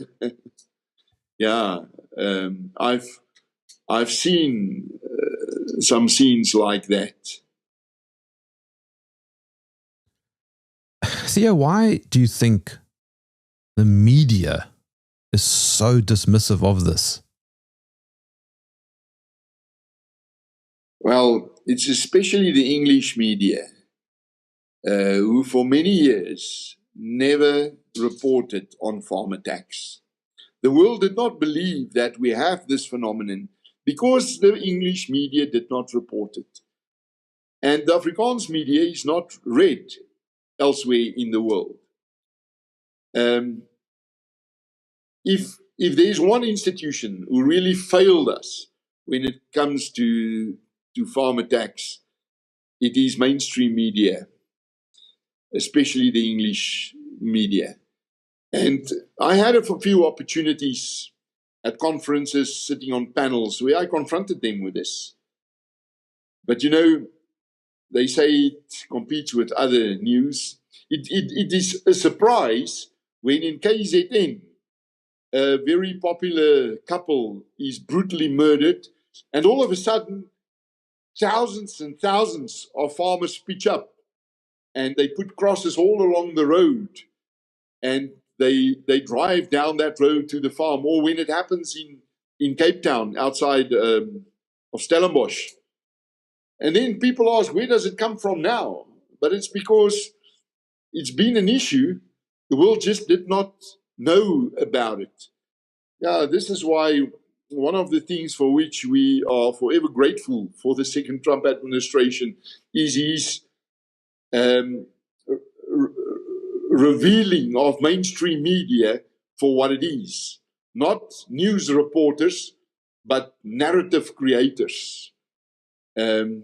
Yeah, I've seen some scenes like that. Theo, why do you think the media is so dismissive of this? Well, it's especially the English media, who for many years never reported on farm attacks. The world did not believe that we have this phenomenon because the English media did not report it. And the Afrikaans media is not read elsewhere in the world. If there's one institution who really failed us when it comes to farm attacks, it is mainstream media, especially the English media. And I had a few opportunities at conferences, sitting on panels, where I confronted them with this. But you know, they say it competes with other news. It is a surprise when in KZN, a very popular couple is brutally murdered, and all of a sudden, thousands and thousands of farmers pitch up, and they put crosses all along the road, and they drive down that road to the farm. Or when it happens in Cape Town, outside of Stellenbosch. And then people ask, where does it come from now? But it's because it's been an issue. The world just did not know about it. Yeah, this is why one of the things for which we are forever grateful for the second Trump administration is his um, r- revealing of mainstream media for what it is. Not news reporters, but narrative creators. And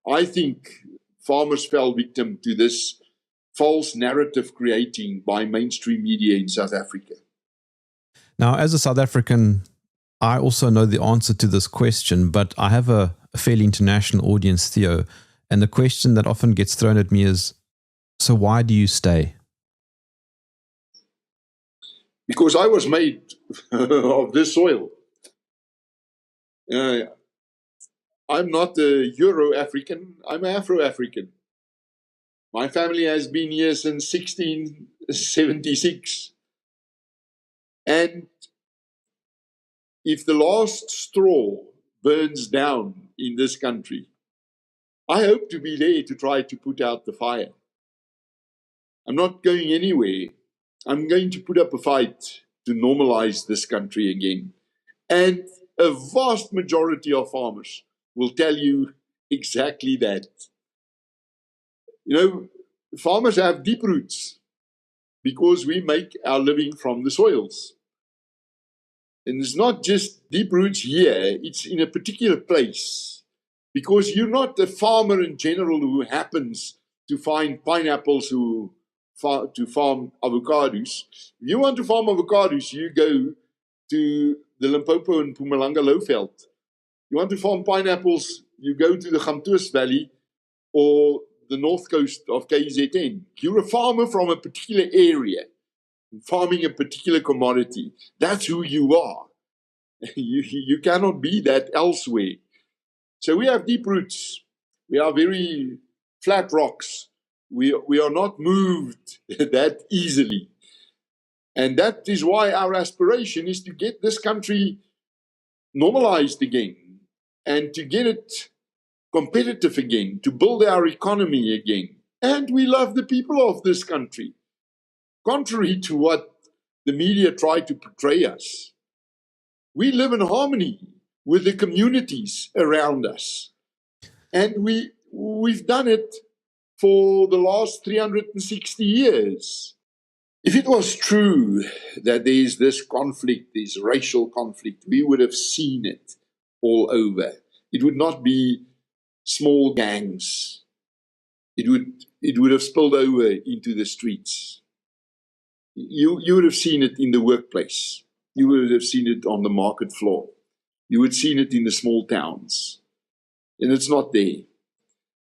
I think farmers fell victim to this false narrative creating by mainstream media in South Africa. Now, as a South African, I also know the answer to this question, but I have a fairly international audience, Theo. And the question that often gets thrown at me is, so why do you stay? Because I was made of this soil. I'm not a Euro-African, I'm Afro-African. My family has been here since 1676. And if the last straw burns down in this country, I hope to be there to try to put out the fire. I'm not going anywhere. I'm going to put up a fight to normalize this country again. And a vast majority of farmers will tell you exactly that. You know, farmers have deep roots because we make our living from the soils. And it's not just deep roots here, it's in a particular place. Because you're not a farmer in general who happens to find pineapples to farm avocados. If you want to farm avocados, you go to the Limpopo and Mpumalanga lowveld. You want to farm pineapples, you go to the Gamtoos Valley or the north coast of KZN. You're a farmer from a particular area, farming a particular commodity. That's who you are. You cannot be that elsewhere. So we have deep roots. We are very flat rocks. We are not moved that easily. And that is why our aspiration is to get this country normalized again and to get it competitive again, to build our economy again. And we love the people of this country, contrary to what the media try to portray us. We live in harmony with the communities around us. And we've done it for the last 360 years. If it was true that there is this conflict, this racial conflict, we would have seen it all over. It would not be small gangs. It would have spilled over into the streets. You would have seen it in the workplace. You would have seen it on the market floor. You would have seen it in the small towns. And it's not there.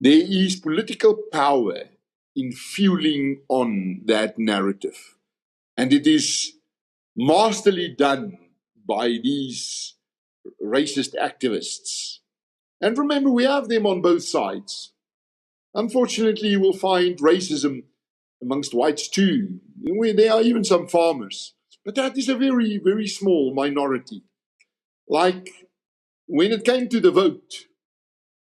There is political power in fueling on that narrative. And it is masterly done by these racist activists. And remember, we have them on both sides. Unfortunately, you will find racism amongst whites too. There are even some farmers. But that is a very, very small minority. Like when it came to the vote,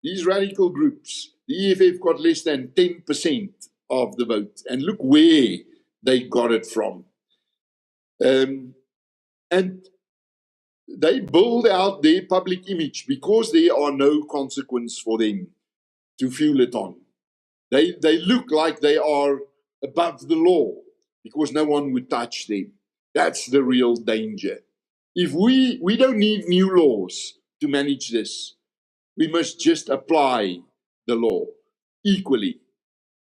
these radical groups, the EFF got less than 10% of the vote. And look where they got it from. And they build out their public image because there are no consequence for them to fuel it on. They look like they are above the law because no one would touch them. That's the real danger. If we don't need new laws to manage this. We must just apply the law equally.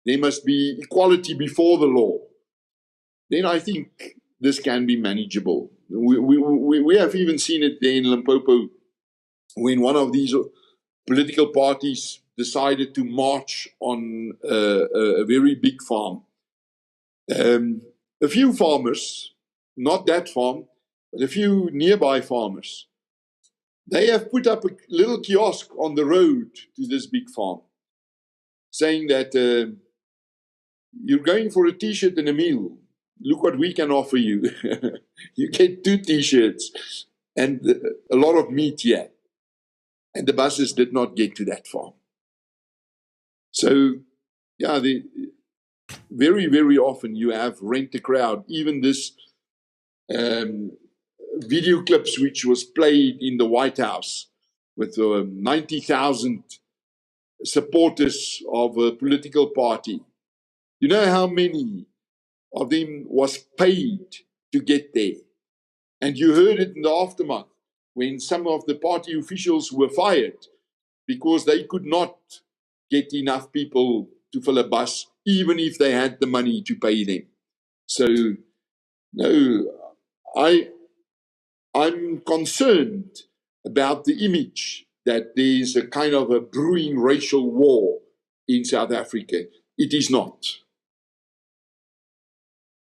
There must be equality before the law. Then I think this can be manageable. We have even seen it there in Limpopo when one of these political parties decided to march on a very big farm. A few farmers, not that farm, but a few nearby farmers, they have put up a little kiosk on the road to this big farm, saying that you're going for a T-shirt and a meal. Look what we can offer you. You get 2 T-shirts and a lot of meat here. And the buses did not get to that farm. So, yeah, very, very often you have rent a crowd. Even this video clips which was played in the White House with 90,000 supporters of a political party. You know how many of them was paid to get there? And you heard it in the aftermath when some of the party officials were fired because they could not get enough people to fill a bus, even if they had the money to pay them. So, no, I'm concerned about the image that there's a kind of a brewing racial war in South Africa. It is not.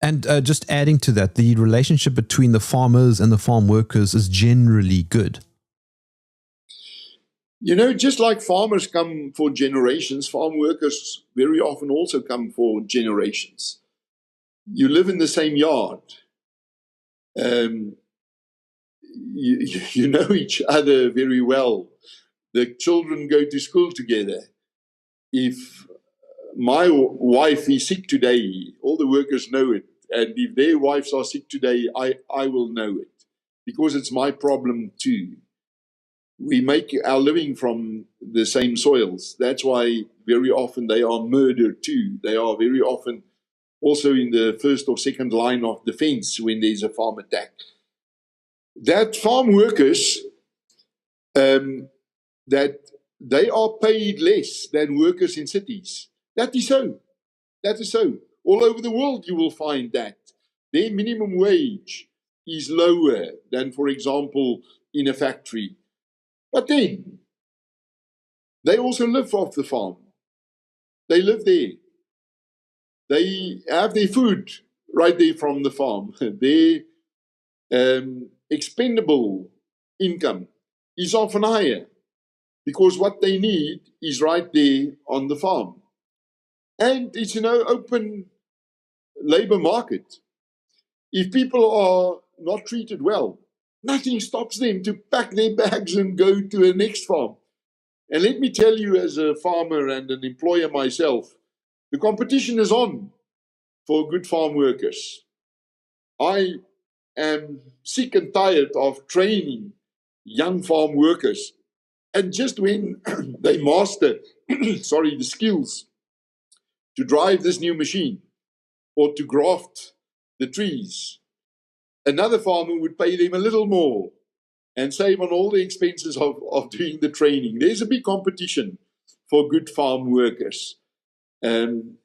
And just adding to that, the relationship between the farmers and the farm workers is generally good. You know, just like farmers come for generations, farm workers very often also come for generations. You live in the same yard. You know each other very well. The children go to school together. If my wife is sick today, all the workers know it. And if their wives are sick today, I will know it, because it's my problem too. We make our living from the same soils. That's why very often they are murdered too. They are very often also in the first or second line of defense when there's a farm attack. That farm workers, that they are paid less than workers in cities. That is so. That is so. All over the world you will find that. Their minimum wage is lower than, for example, in a factory. But then, they also live off the farm. They live there. They have their food right there from the farm. Their expendable income is often higher because what they need is right there on the farm. And it's an open labor market. If people are not treated well, nothing stops them to pack their bags and go to the next farm. And let me tell you, as a farmer and an employer myself, the competition is on for good farm workers. I am sick and tired of training young farm workers. And just when they master the skills to drive this new machine or to graft the trees, another farmer would pay them a little more and save on all the expenses of doing the training. There's a big competition for good farm workers. And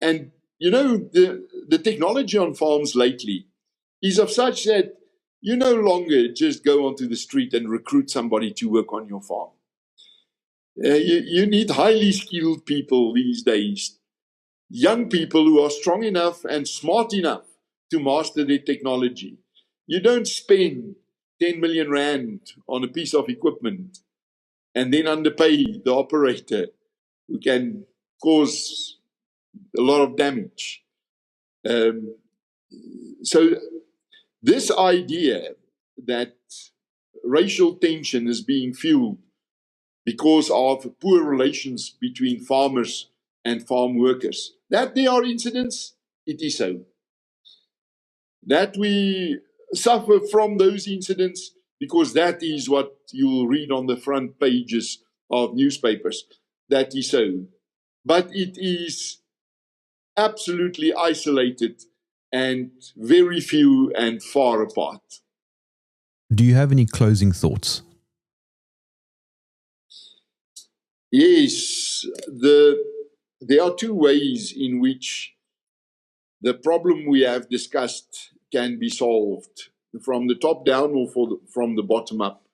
you know, the technology on farms lately is of such that you no longer just go onto the street and recruit somebody to work on your farm. You need highly skilled people these days, young people who are strong enough and smart enough to master their technology. You don't spend 10 million rand on a piece of equipment and then underpay the operator, who can cause a lot of damage. So this idea that racial tension is being fueled because of poor relations between farmers and farm workers, that there are incidents, it is so. That we suffer from those incidents because that is what you'll read on the front pages of newspapers. That is so. But it is absolutely isolated and very few and far apart. Do you have any closing thoughts? Yes, there are two ways in which the problem we have discussed can be solved, from the top down or from the bottom up.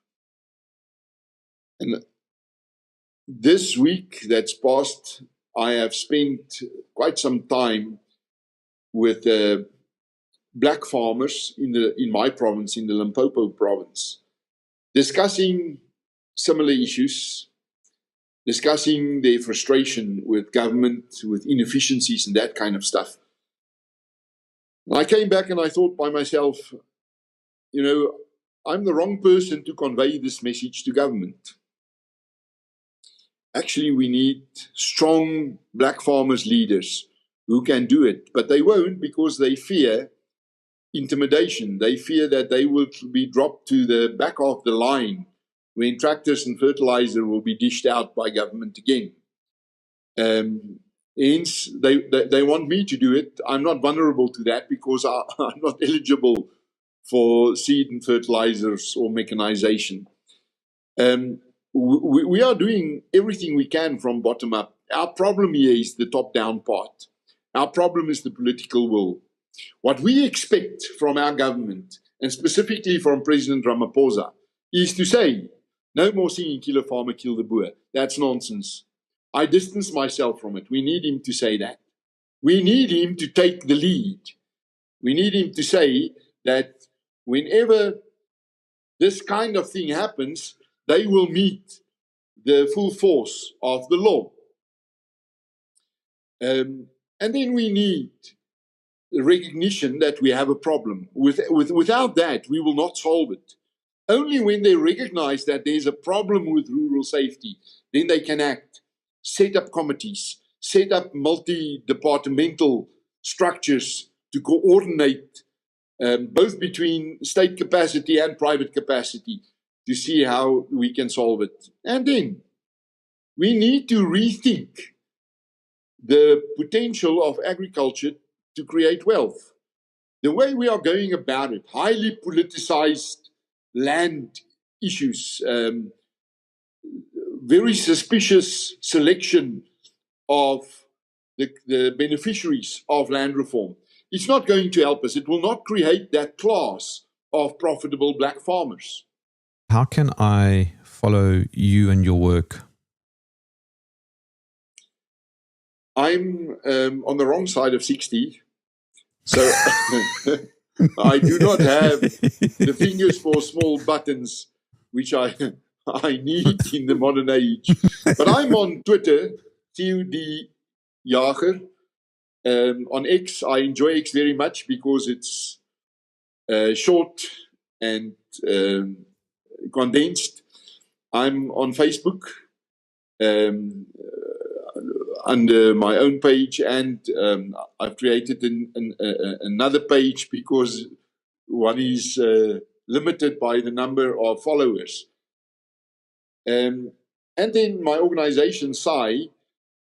And this week that's passed, I have spent quite some time with black farmers in my province, in the Limpopo province, discussing similar issues, discussing their frustration with government, with inefficiencies and that kind of stuff. And I came back and I thought by myself, you know, I'm the wrong person to convey this message to government. Actually, we need strong black farmers leaders who can do it, but they won't, because they fear intimidation. They fear that they will be dropped to the back of the line when tractors and fertilizer will be dished out by government again. Hence, they want me to do it. I'm not vulnerable to that because I'm not eligible for seed and fertilizers or mechanization. We are doing everything we can from bottom up. Our problem here is the top-down part. Our problem is the political will. What we expect from our government, and specifically from President Ramaphosa, is to say, no more singing kill a farmer, kill the boer. That's nonsense. I distance myself from it. We need him to say that. We need him to take the lead. We need him to say that whenever this kind of thing happens, they will meet the full force of the law. And then we need recognition that we have a problem. Without that, we will not solve it. Only when they recognize that there's a problem with rural safety, then they can act, set up committees, set up multi-departmental structures to coordinate both between state capacity and private capacity to see how we can solve it. And then we need to rethink the potential of agriculture to create wealth. The way we are going about it, highly politicized land issues, very suspicious selection of the beneficiaries of land reform. It's not going to help us. It will not create that class of profitable black farmers. How can I follow you and your work? I'm on the wrong side of 60, so I do not have the fingers for small buttons, which I need in the modern age. But I'm on Twitter, Theo de Jager. On X, I enjoy X very much because it's short and condensed. I'm on Facebook under my own page, and I've created another page because one is limited by the number of followers. And then my organization, SAI,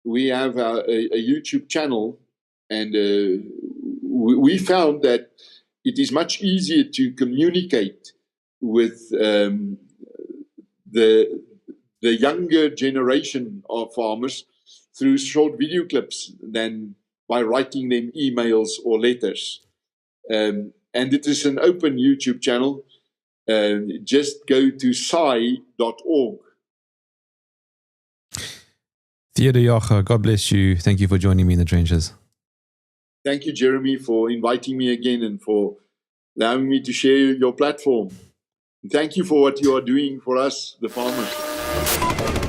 we have a YouTube channel, and we found that it is much easier to communicate with the younger generation of farmers through short video clips than by writing them emails or letters. And it is an open YouTube channel. Just go to sai.org. Theo de Jager, God bless you. Thank you for joining me in the trenches. Thank you, Jeremy, for inviting me again and for allowing me to share your platform. Thank you for what you are doing for us, the farmers.